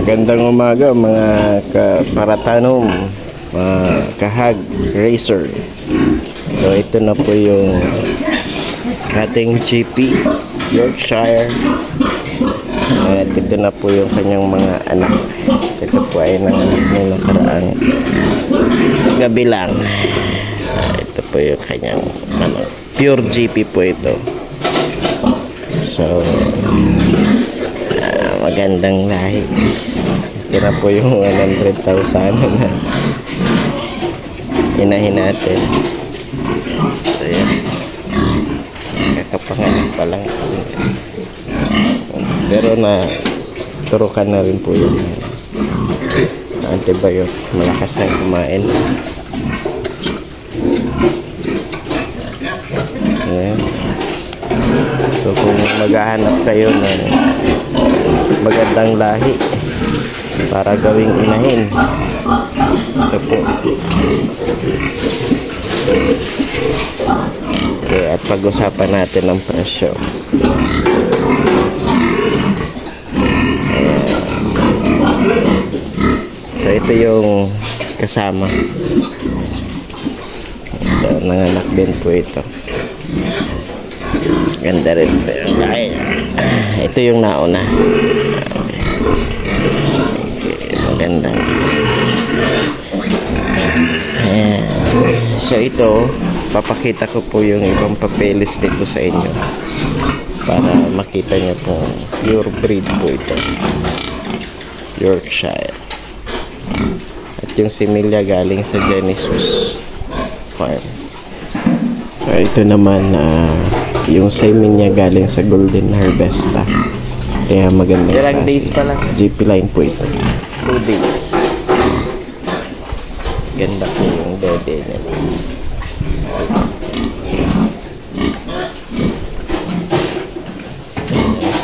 Magandang umaga mga kaparatanong, mga kahag racer. So ito na po yung ating GP Yorkshire. At ito na po yung kanyang mga anak. Ito po ay nanganak ng nakaraang gabi lang. So ito po yung kanyang pure GP po ito. So magandang lahi. Kira po yung 100,000 na inahin natin. So yan, kakapanganak pa lang, pero na turukan na rin po yung antibiotics. Malakas na kumain. Ayan. So kung maghahanap kayo ng magandang lahi para gawing inahin, ito po. Okay, at pag-usapan natin ang presyo. Ayan. So ito yung kasama. Ito, nanganak din po ito. Ganda rin. Ay, ito yung nauna. Okay. Maganda. Ayan. So ito, papakita ko po yung ibang papeles dito sa inyo para makita nyo po pure breed po ito, Yorkshire. At yung similya galing sa Genesis Farm. So ito naman yung semen niya galing sa Golden Harvesta. Kaya maganda. Ilang days pa lang. GP line po ito. 2 days. Ganda po yung dede niya.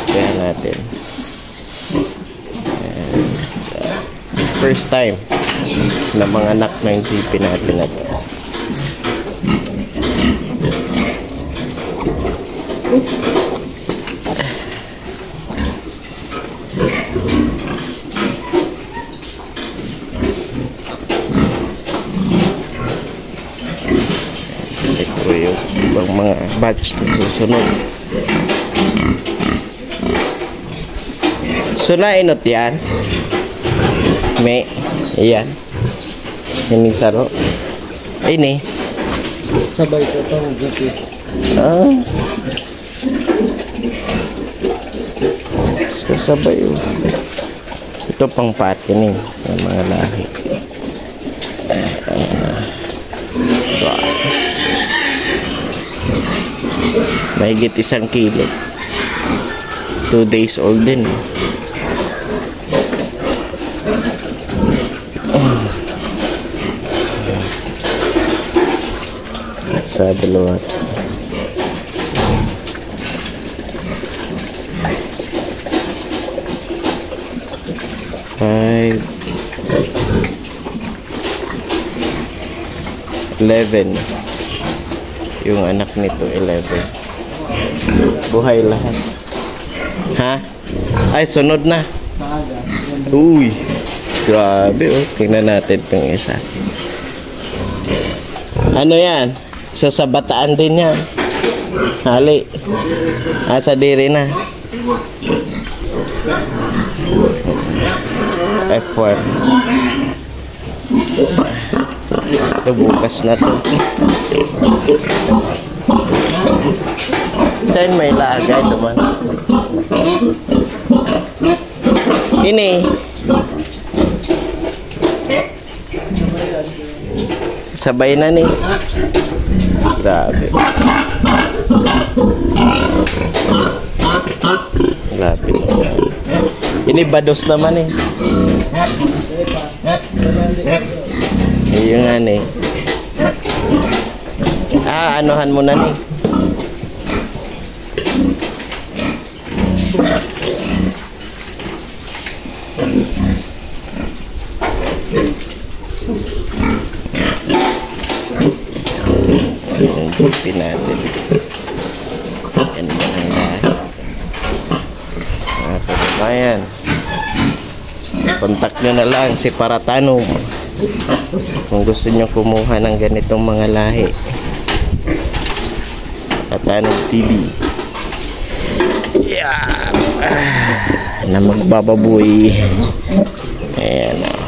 Kaya natin. First time na mga anak ng GP natin na ito. Ito yung ibang mga batch na susunod. So nainot yan. May iyan. Ini saro. Ini. Sabay ko itong GP. Sasabay yun. Ito pang patining ng mga lahi. Mahigit 1 kilo. 2 days old din. Sa dalawa. Five, 11. Yung anak nito 11. Buhay lahat. Ha? Ay, sunod na. Uy, grabe oh. Tingnan natin itong isa. Ano yan? Sa Bataan din yan. Hali. Sa diri na. F1. Ito bukas na to. Saan may lagay naman? Ini. Sabay na ni. Grabe. Grabe. Ini bados naman eh. Yung ano eh. Anuhan mo na ni. Yung natin. Yan ang lahat. Ayan. Contact nyo na lang si Paratanom kung gusto nyo kumuha ng ganitong mga lahi. Paratanom TV. Yeah. Na magbababoy. Ayan na.